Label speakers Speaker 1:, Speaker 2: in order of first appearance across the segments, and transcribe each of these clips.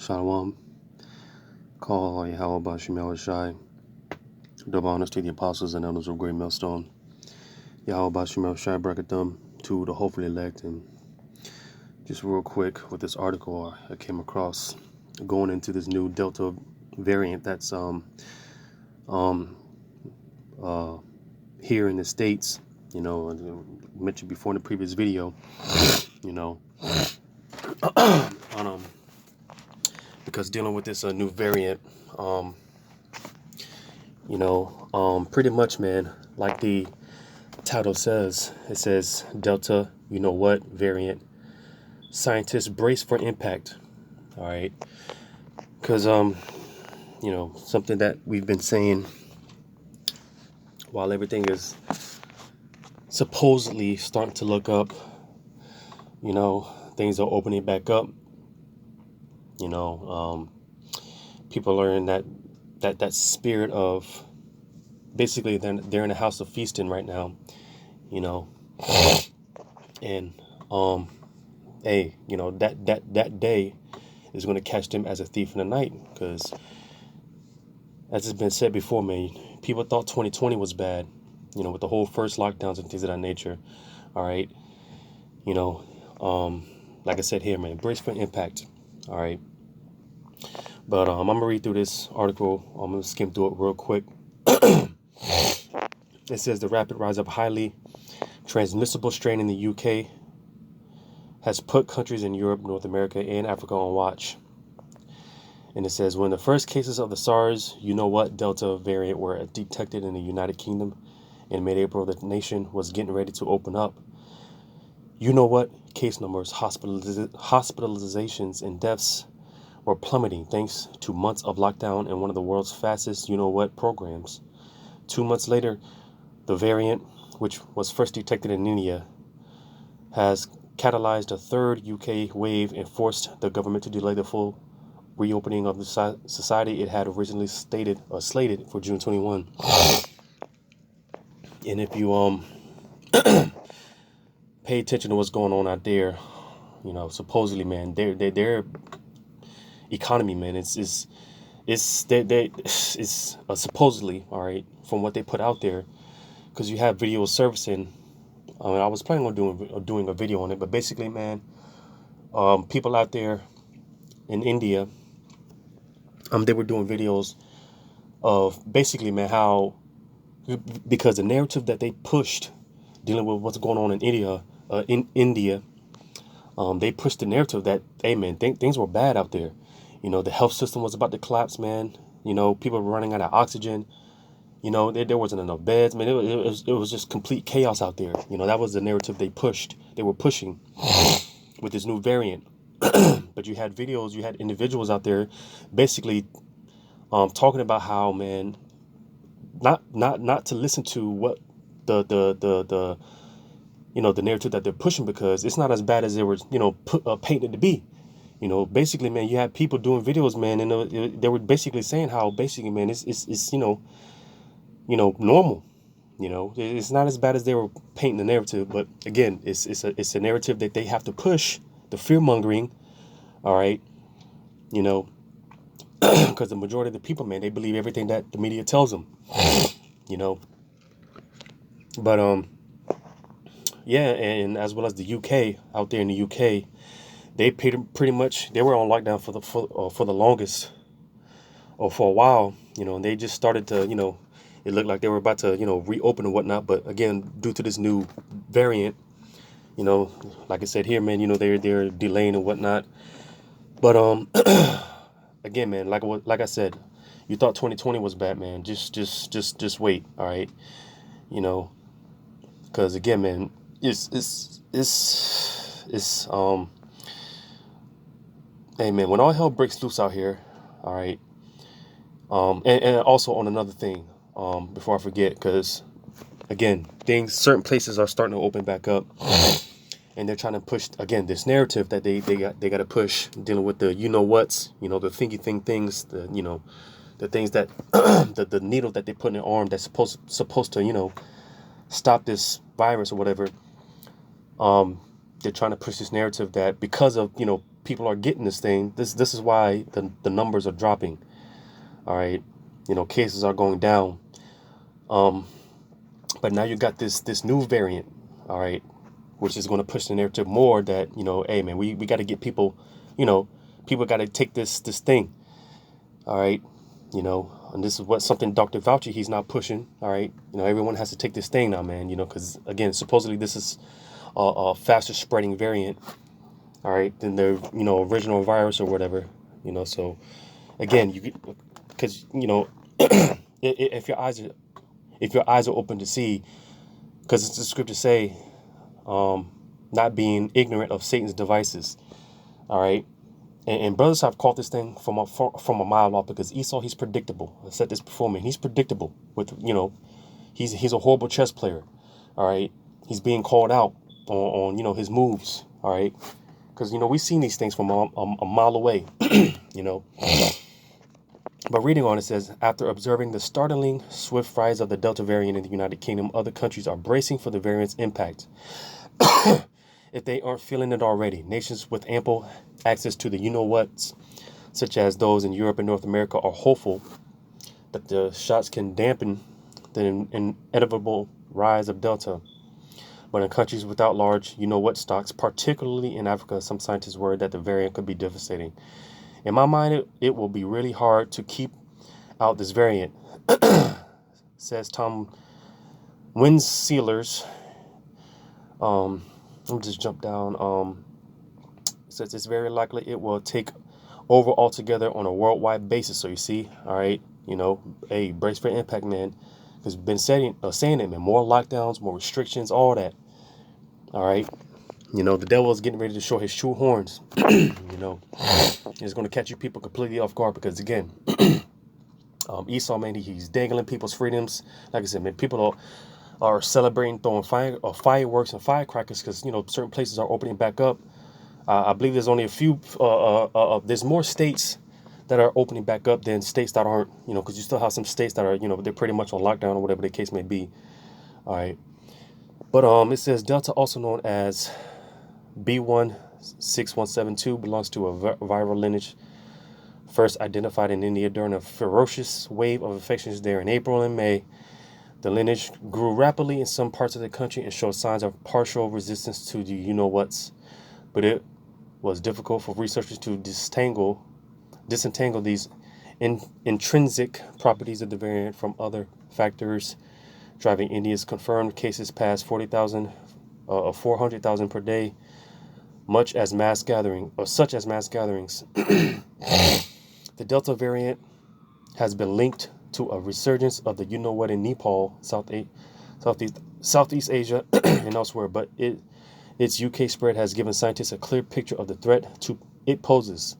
Speaker 1: Shalom. Call Yahweh Shemel Shai. Double honors to the apostles and elders of Great Millstone. Yahweh Shemel Shai Brakathum to the hopefully elect. And just real quick with this article I came across going into this new Delta variant that's here in the States, mentioned before in the previous video, on because dealing with this new variant, pretty much, man, like the title says, it says Delta, variant. Scientists brace for impact. All right. Because, something that we've been saying while everything is supposedly starting to look up, things are opening back up. People learn that spirit of basically they're in a house of feasting right now, and hey, that day is going to catch them as a thief in the night, because as it's been said before, man, people thought 2020 was bad, with the whole first lockdowns and things of that nature. All right, like I said here, man, brace for impact. All right. But I'm going to read through this article. I'm going to skim through it real quick. It says the rapid rise of highly transmissible strain in the UK has put countries in Europe, North America, and Africa on watch. And it says when the first cases of the SARS, Delta variant were detected in the United Kingdom in mid-April, the nation was getting ready to open up. Case numbers, hospitalizations, and deaths were plummeting thanks to months of lockdown and one of the world's fastest programs. 2 months later, the variant, which was first detected in India, has catalyzed a third UK wave and forced the government to delay the full reopening of the society it had originally slated for June 21. And if you pay attention to what's going on out there, supposedly, man, their economy, man, it's supposedly, all right, from what they put out there, because you have video surfacing. I was planning on doing a video on it, but basically, man, people out there in India, they were doing videos of basically, man, how, because the narrative that they pushed dealing with what's going on in India, they pushed the narrative that, hey, man, things were bad out there. The health system was about to collapse, man. People were running out of oxygen. There wasn't enough beds, man. It was just complete chaos out there. That was the narrative they were pushing with this new variant. But you had individuals out there basically talking about how, man, not to listen to what the narrative that they're pushing, because it's not as bad as they were painted to be. Basically, man, you had people doing videos, man, and they were basically saying how basically, man, it's normal. It's not as bad as they were painting the narrative, but again, it's a narrative that they have to push, the fear mongering. All right, because the majority of the people, man, they believe everything that the media tells them. But yeah, and as well as the UK, out there in the UK, they pretty much, they were on lockdown for the longest, or for a while, and they just started to, it looked like they were about to, reopen and whatnot. But again, due to this new variant, like I said here, man, they're delaying and whatnot. But again, man, like I said, you thought 2020 was bad, man. Just wait, all right, because again, man, it's hey, man, when all hell breaks loose out here, all right, and also on another thing, before I forget, because again, certain places are starting to open back up, and they're trying to push again this narrative that they got to push, dealing with the the thinky things, the things that the needle that they put in their arm that's supposed to stop this virus or whatever. They're trying to push this narrative that because of people are getting this thing. This is why the numbers are dropping. All right, cases are going down. But now you got this new variant. All right, which is going to push the narrative more that hey man, we got to get people, people got to take this thing. All right, and this is what something Dr. Fauci, he's not pushing. All right, everyone has to take this thing now, man. Because again, supposedly this is a faster spreading variant. All right, than the original virus or whatever. So again, because if your eyes are open to see, because it's the scripture say, not being ignorant of Satan's devices. All right. And brothers have caught this thing from a mile off, because Esau, he's predictable. I said this before, man. He's predictable with, he's a horrible chess player. All right. He's being called out on his moves. All right. Because, we've seen these things from a mile away, But reading on, it says, after observing the startling swift rise of the Delta variant in the United Kingdom, other countries are bracing for the variant's impact. If they aren't feeling it already, nations with ample access to the you-know-whats, such as those in Europe and North America, are hopeful that the shots can dampen the inevitable rise of Delta. But in countries without large you-know-what stocks, particularly in Africa, some scientists worry that the variant could be devastating. In my mind, it will be really hard to keep out this variant, says Tom Winsealers. Let me just jump down. It says it's very likely it will take over altogether on a worldwide basis. So you see, all right, hey, brace for impact, man. Because we've been saying it, man. More lockdowns, more restrictions, all that. All right. The devil is getting ready to show his true horns. It's going to catch you people completely off guard, because again, Esau, man, he's dangling people's freedoms. Like I said, man, people are celebrating, throwing fireworks and firecrackers, because certain places are opening back up. I believe there's only a few. There's more states that are opening back up than states that aren't. Because you still have some states that are they're pretty much on lockdown or whatever the case may be. All right, but it says Delta, also known as B.1.617.2, belongs to a viral lineage first identified in India during a ferocious wave of infections there in April and May. The lineage grew rapidly in some parts of the country and showed signs of partial resistance to the you-know-whats, but it was difficult for researchers to disentangle these intrinsic properties of the variant from other factors driving India's confirmed cases past 400,000 per day, such as mass gatherings. The Delta variant has been linked to a resurgence of the you-know-what in Nepal, Southeast Asia, and elsewhere, but its UK spread has given scientists a clear picture of the threat it poses.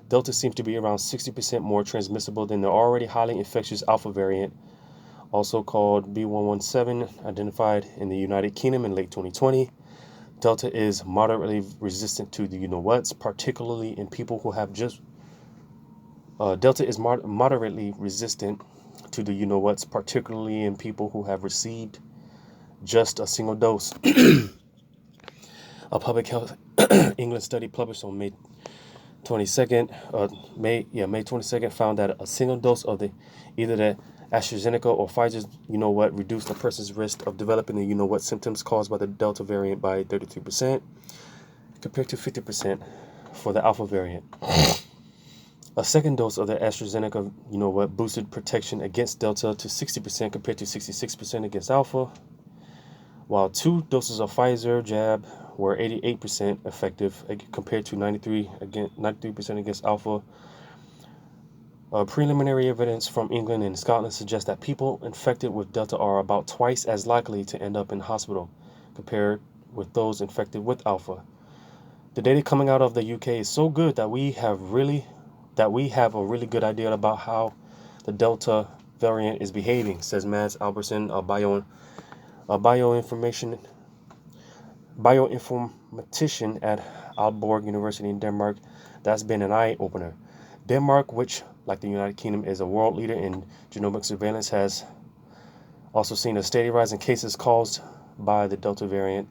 Speaker 1: Delta seems to be around 60% more transmissible than the already highly infectious Alpha variant, also called B.1.1.7, identified in the United Kingdom in late 2020. Delta is moderately resistant to the you-know-whats, particularly in people who have just Delta is moderately resistant to the you-know-whats, particularly in people who have received just a single dose. A public health England study published on May 22nd found that a single dose of either the AstraZeneca or Pfizer's you-know-what reduced a person's risk of developing the you-know-what symptoms caused by the Delta variant by 33%, compared to 50% for the Alpha variant. A second dose of the AstraZeneca you-know-what boosted protection against Delta to 60% compared to 66% against Alpha, while 2 doses of Pfizer jab were 88% effective compared to 93% against Alpha. Preliminary evidence from England and Scotland suggests that people infected with Delta are about twice as likely to end up in hospital compared with those infected with Alpha. The data coming out of the UK is so good that we have a really good idea about how the Delta variant is behaving, says Mads Albertson, a bioinformatician at Aalborg University in Denmark. That's been an eye-opener. Denmark, which, like the United Kingdom, is a world leader in genomic surveillance, has also seen a steady rise in cases caused by the Delta variant.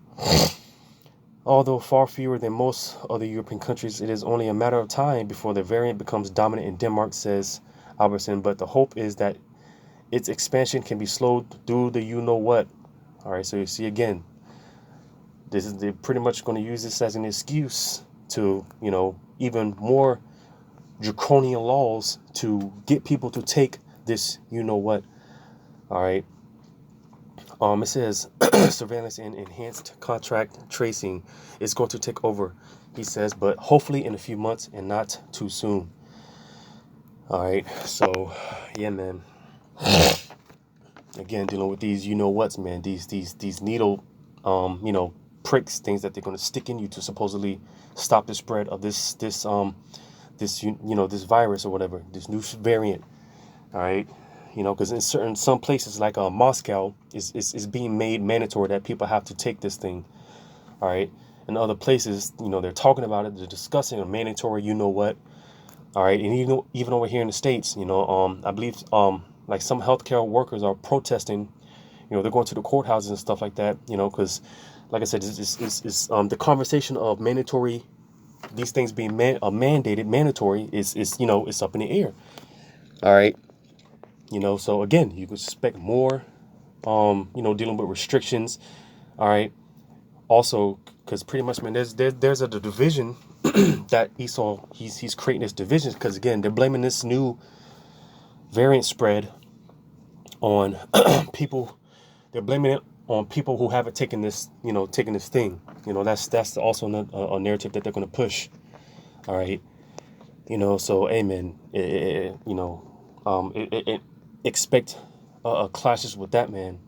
Speaker 1: Although far fewer than most other European countries, it is only a matter of time before the variant becomes dominant in Denmark, says Albertson. But the hope is that its expansion can be slowed through the you know what. All right, so you see again, they're pretty much going to use this as an excuse to, even more draconian laws to get people to take this you know what. All right. It says surveillance and enhanced contract tracing is going to take over, he says, but hopefully in a few months and not too soon. All right. So, yeah, man. Again, dealing with these you know what's, man. These needle, pricks, things that they're going to stick in you to supposedly stop the spread of this virus or whatever, this new variant. All right. Because in some places like Moscow is being made mandatory that people have to take this thing. All right. In other places, they're talking about it. They're discussing a mandatory, you know what. All right. And even over here in the States, I believe like some healthcare workers are protesting. They're going to the courthouses and stuff like that, because like I said, it's the conversation of mandatory, these things being mandated, mandatory is it's up in the air. All right. So again, you could expect more, dealing with restrictions. All right. Also, because pretty much, man, there's a division that he's creating this division because again, they're blaming this new variant spread on people. They're blaming it on people who haven't taken this, taking this thing. That's also a narrative that they're going to push. All right. So amen. Expect clashes with that, man.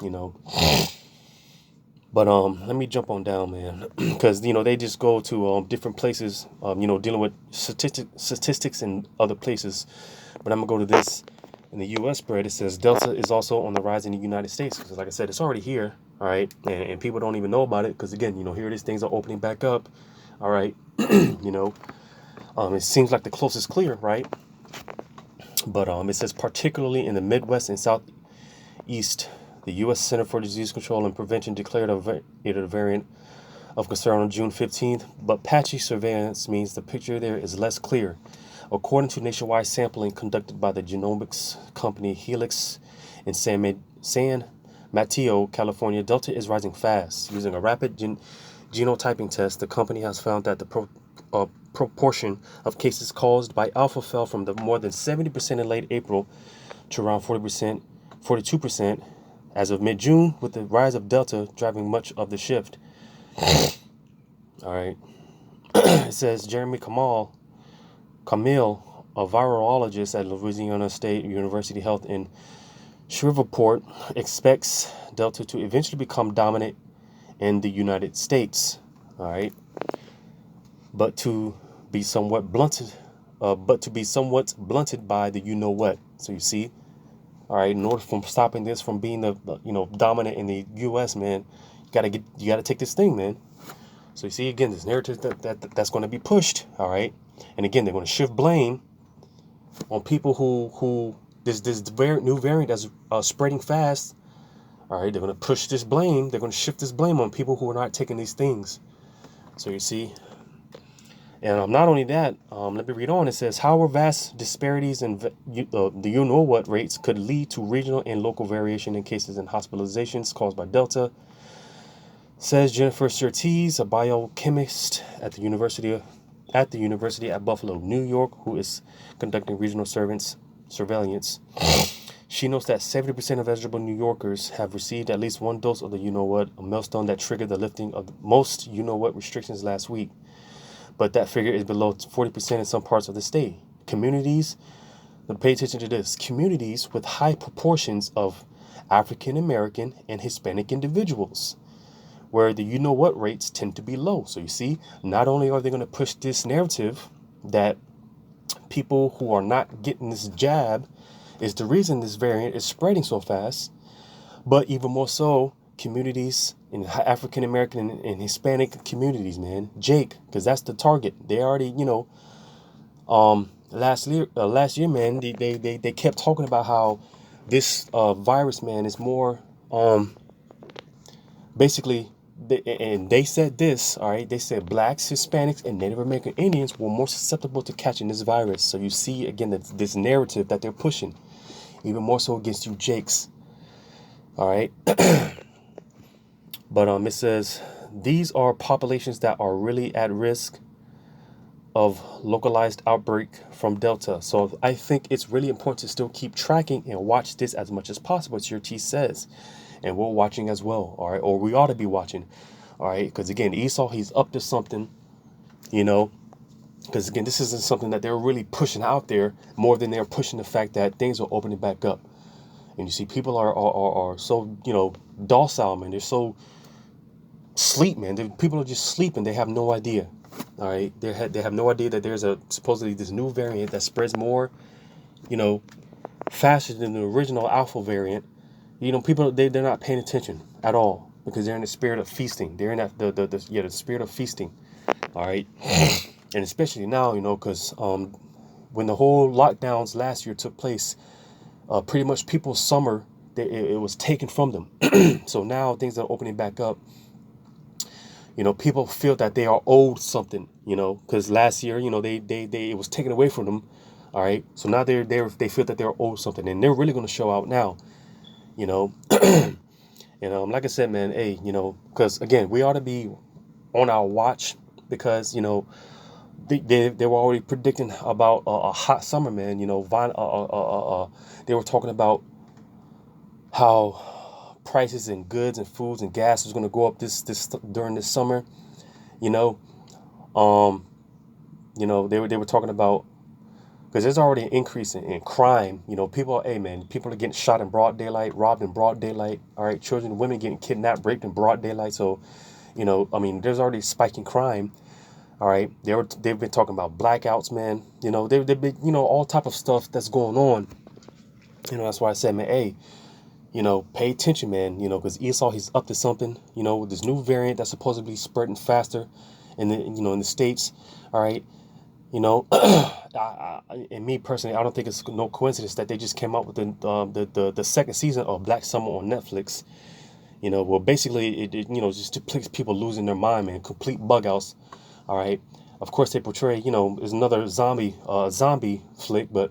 Speaker 1: But let me jump on down, man, because they just go to different places, dealing with statistics in other places. But I'm gonna go to this in the U.S. spread. It says Delta is also on the rise in the United States. Because like I said, it's already here, all right, and people don't even know about it because again, here these things are opening back up, all right. It seems like the coast is clear, right? But it says particularly in the Midwest and Southeast. The U.S. Center for Disease Control and Prevention declared it a variant of concern on June 15th, but patchy surveillance means the picture there is less clear. According to nationwide sampling conducted by the genomics company Helix in San Mateo, California, Delta is rising fast. Using a rapid genotyping test, the company has found that the proportion of cases caused by Alpha fell from the more than 70% in late April to around 42% as of mid-June, with the rise of Delta driving much of the shift. All right. It says Jeremy Camille, a virologist at Louisiana State University Health in Shreveport, expects Delta to eventually become dominant in the United States. All right. But to be somewhat blunted by the you know what. So you see, all right, in order from stopping this from being the dominant in the U.S., man, you gotta take this thing, man. So you see again this narrative that's going to be pushed, all right, and again they're going to shift blame on people who this new variant that's spreading fast. All right, they're going to push this blame. They're going to shift this blame on people who are not taking these things. So you see. And not only that, let me read on. It says, however, vast disparities in the you-know-what rates could lead to regional and local variation in cases and hospitalizations caused by Delta, says Jennifer Surtees, a biochemist at the University at Buffalo, New York, who is conducting regional surveillance. She notes that 70% of eligible New Yorkers have received at least one dose of the you-know-what, a milestone that triggered the lifting of most you-know-what restrictions last week. But that figure is below 40% in some parts of the state. Communities, pay attention to this, communities with high proportions of African American and Hispanic individuals, where the you know what rates tend to be low. So you see, not only are they going to push this narrative that people who are not getting this jab is the reason this variant is spreading so fast, but even more so, communities in African American and Hispanic communities, man. Jake, because that's the target. They already, last year, man, they kept talking about how this virus, man, is more basically they said this, all right, they said blacks, Hispanics, and Native American Indians were more susceptible to catching this virus. So you see, again, that this narrative that they're pushing, even more so against you Jakes, all right? But it says, these are populations that are really at risk of localized outbreak from Delta. So I think it's really important to still keep tracking and watch this as much as possible, as your T says. And we're watching as well, all right? Or we ought to be watching, all right? Because again, Esau, he's up to something, you know? Because again, this isn't something that they're really pushing out there more than they're pushing the fact that things are opening back up. And you see, people are so, you know, docile, man. They're so sleep, man. People are just sleeping. They have no idea. All right, they have no idea that there's supposedly this new variant that spreads more, you know, faster than the original alpha variant. You know, people they're not paying attention at all because they're in the spirit of feasting. They're in that the spirit of feasting. All right, and especially now, you know, because when the whole lockdowns last year took place, pretty much people's summer it was taken from them. So now things are opening back up. You know, people feel that they are owed something, you know, because last year, you know, they it was taken away from them. All right. So now they feel that they're owed something, and they're really going to show out now, you know. And like I said, man, hey, you know, because again, we ought to be on our watch because, you know, they were already predicting about a hot summer, man. You know, they were talking about how prices in goods and foods and gas was going to go up this during this summer, you know. You know, they were talking about, because there's already an increase in crime. You know, people are getting shot in broad daylight, robbed in broad daylight. All right, children and women getting kidnapped, raped in broad daylight. So, you know, I mean, there's already a spike in crime. All right, they've been talking about blackouts, man. You know, they've been, you know, all type of stuff that's going on. You know, that's why I said, man, hey, you know, pay attention, man, you know, because Esau, he's up to something, you know, with this new variant that's supposedly spreading faster in the States. All right. You know, and me personally, I don't think it's no coincidence that they just came out with the second season of Black Summer on Netflix. You know, well, basically, it you know, just depicts people losing their mind, man, complete bug outs. All right. Of course, they portray, you know, is another zombie flick, but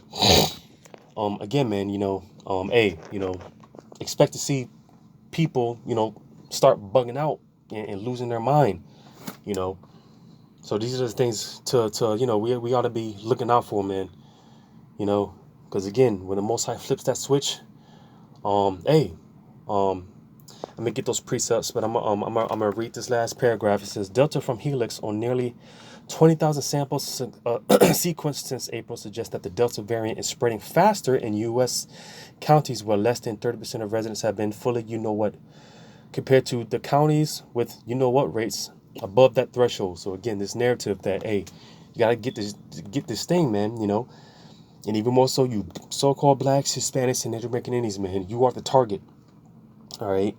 Speaker 1: again, man, you know, hey, you know, expect to see people, you know, start bugging out and losing their mind, you know. So these are the things to you know, we ought to be looking out for, man, you know, because again, when the Most High flips that switch, hey, let me get those precepts, but I'm gonna read this last paragraph. It says, Delta from Helix on nearly 20,000 samples sequenced since April suggests that the Delta variant is spreading faster in U.S. counties where less than 30% of residents have been fully you-know-what, compared to the counties with you-know-what rates above that threshold. So again, this narrative that, hey, you got to get this thing, man, you know, and even more so, you so-called blacks, Hispanics, and Native American Indians, man, you are the target. All right.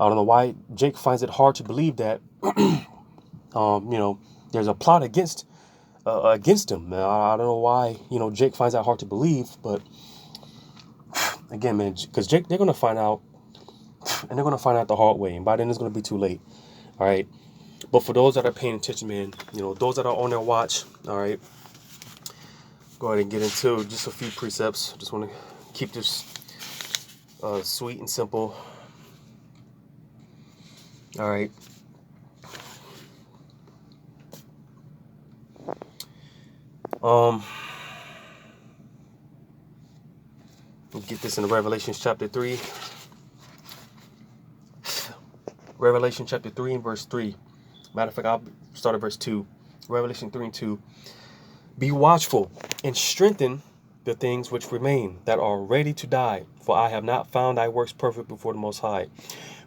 Speaker 1: I don't know why Jake finds it hard to believe that, you know, there's a plot against him. Man. I don't know why, you know, Jake finds that hard to believe, but again, man, because Jake, they're going to find out, and they're going to find out the hard way, and by then it's going to be too late. All right. But for those that are paying attention, man, you know, those that are on their watch, all right, go ahead and get into just a few precepts. Just want to keep this sweet and simple. All right. We'll get this in Revelation chapter 3. Revelation chapter 3 and verse 3. Matter of fact, I'll start at verse 2. Revelation 3 and 2. Be watchful and strengthen the things which remain that are ready to die, for I have not found thy works perfect before the Most High.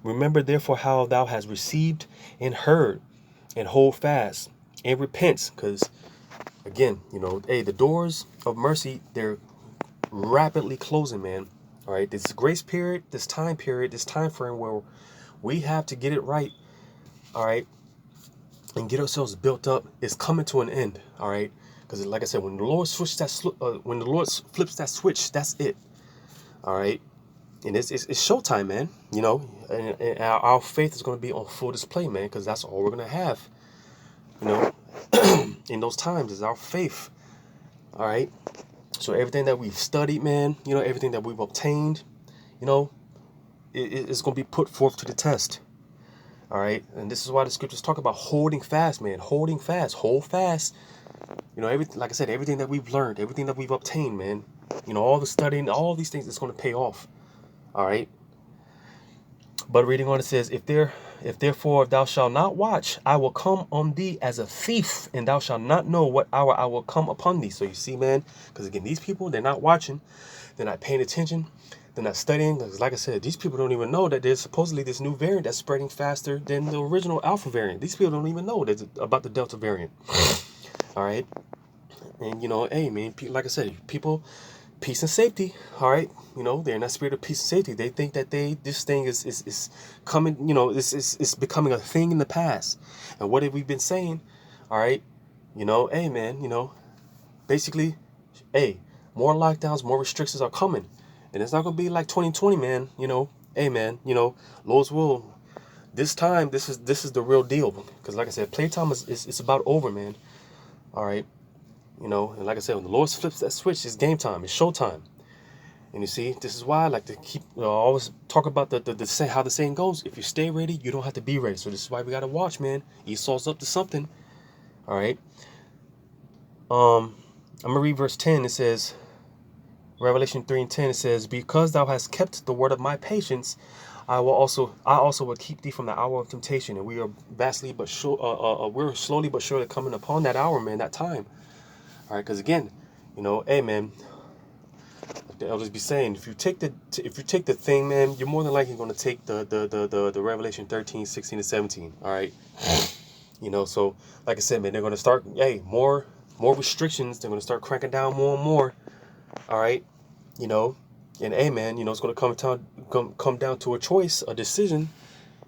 Speaker 1: Remember therefore how thou hast received and heard, and hold fast and repent. Because again, you know, hey, the doors of mercy, they're rapidly closing, man. All right, this grace period, this time frame where we have to get it right, all right, and get ourselves built up is coming to an end, all right. Because like I said, when the Lord flips that switch, that's it, all right. And it's showtime, man. You know, and our faith is going to be on full display, man, because that's all we're going to have. You know, in those times is our faith. All right. So everything that we've studied, man, you know, everything that we've obtained, you know, it's going to be put forth to the test. All right. And this is why the scriptures talk about holding fast, man. Holding fast. Hold fast. You know, everything, like I said, everything that we've learned, everything that we've obtained, man. You know, all the studying, all these things, it's going to pay off. All right. But reading on, it says, if therefore thou shalt not watch, I will come on thee as a thief, and thou shalt not know what hour I will come upon thee. So you see, man, because again, these people, they're not watching, they're not paying attention, they're not studying. Because like I said, these people don't even know that there's supposedly this new variant that's spreading faster than the original Alpha variant. These people don't even know about the Delta variant. All right. And, you know, hey, man, like I said, people, peace and safety. All right. You know, they're in that spirit of peace and safety. They think that this thing is coming, you know, it's becoming a thing in the past. And what have we been saying? All right. You know, hey, man, you know, basically, hey, more lockdowns, more restrictions are coming. And it's not going to be like 2020, man. You know, hey, man, you know, Lord's will. This time, this is the real deal. Because like I said, playtime is about over, man. All right. You know, and like I said, when the Lord flips that switch, it's game time. It's showtime. And you see, this is why I like to keep always talk about the how the saying goes. If you stay ready, you don't have to be ready. So this is why we got to watch, man. Esau's up to something. All right. I'm going to read verse 10. It says, Revelation 3:10, it says, because thou hast kept the word of my patience, I also will keep thee from the hour of temptation. And we are we're slowly but surely coming upon that hour, man, that time. All right, because again, you know, hey, man, like the elders be saying, if you take the thing, man, you're more than likely going to take the Revelation 13, 16, and 17. All right, you know, so like I said, man, they're going to start, hey, more restrictions. They're going to start cranking down more and more. All right, you know, and hey, man, you know, it's going to come down to a choice, a decision.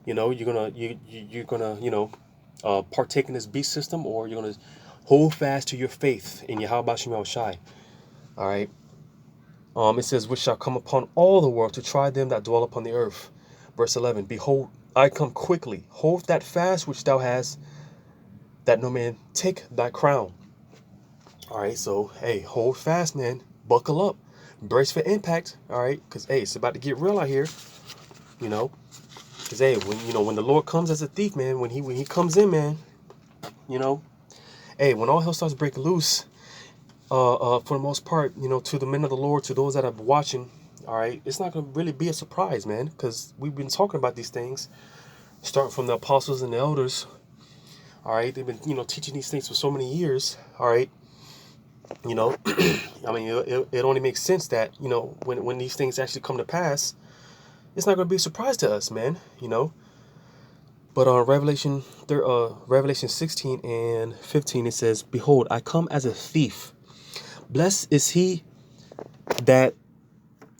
Speaker 1: You know, you're gonna you know, partake in this beast system, or you're gonna hold fast to your faith in Yahweh Shem Shai. All right. It says, which shall come upon all the world to try them that dwell upon the earth. Verse 11, behold, I come quickly. Hold that fast which thou hast, that no man take thy crown. All right. So, hey, hold fast, man. Buckle up. Brace for impact. All right. Because, hey, it's about to get real out here. You know. Because, hey, when the Lord comes as a thief, man, when he comes in, man, you know, hey, when all hell starts breaking loose, for the most part, you know, to the men of the Lord, to those that are watching, all right, it's not going to really be a surprise, man, because we've been talking about these things, starting from the apostles and the elders, all right, they've been, you know, teaching these things for so many years, all right, you know, I mean, it only makes sense that, you know, when these things actually come to pass, it's not going to be a surprise to us, man, you know. But on Revelation 16 and 15, it says, behold, I come as a thief. Blessed is he that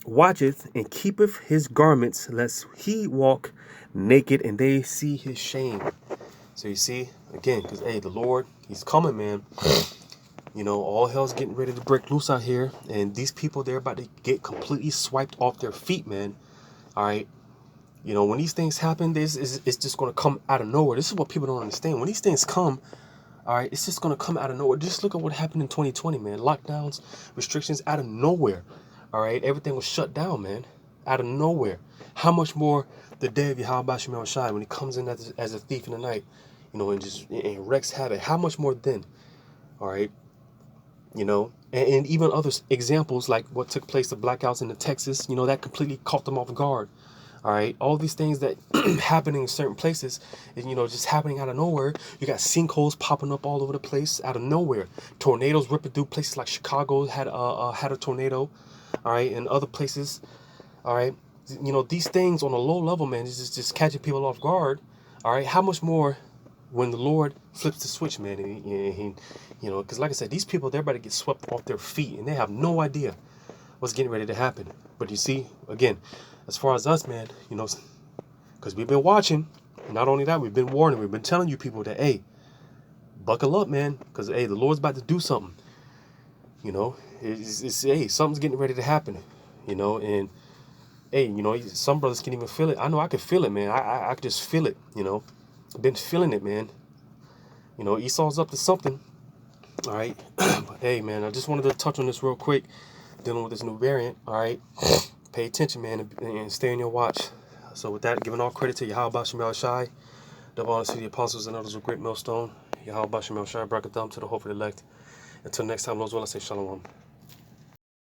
Speaker 1: watcheth and keepeth his garments, lest he walk naked and they see his shame. So you see, again, because, hey, the Lord, he's coming, man. You know, all hell's getting ready to break loose out here. And these people, they're about to get completely swiped off their feet, man. All right. You know, when these things happen, it's just going to come out of nowhere. This is what people don't understand. When these things come, all right, it's just going to come out of nowhere. Just look at what happened in 2020, man. Lockdowns, restrictions out of nowhere. All right, everything was shut down, man. Out of nowhere. How much more the day of Yahweh Shem Shai, when he comes in as a thief in the night, you know, and wreaks havoc. How much more then? All right. You know, and even other examples like what took place, the blackouts in Texas, you know, that completely caught them off guard. All right, all these things that happening in certain places, and, you know, just happening out of nowhere. You got sinkholes popping up all over the place out of nowhere. Tornadoes ripping through places like Chicago had a tornado. All right, and other places. All right, you know, these things on a low level, man, is just catching people off guard. All right, how much more when the Lord flips the switch, man? And you know, because like I said, these people, they're about to get swept off their feet, and they have no idea what's getting ready to happen. But you see, again, as far as us, man, you know, because we've been watching, and not only that, we've been warning, we've been telling you people that, hey, buckle up, man, because, hey, the Lord's about to do something. You know, hey, something's getting ready to happen, you know, and Hey, some brothers can't even feel it. I know I can feel it, man. I can just feel it, I've been feeling it, man. Esau's up to something, all right? But hey, man, I just wanted to touch on this real quick, dealing with this new variant, all right? Pay attention, man, and stay on your watch. So with that, giving all credit to Yahweh Shemel Shai, double honors to the apostles and others of great millstone. Yahweh Shemel Shai, Brakatham to the hope of the elect. Until next time, Lord's will, I say shalom.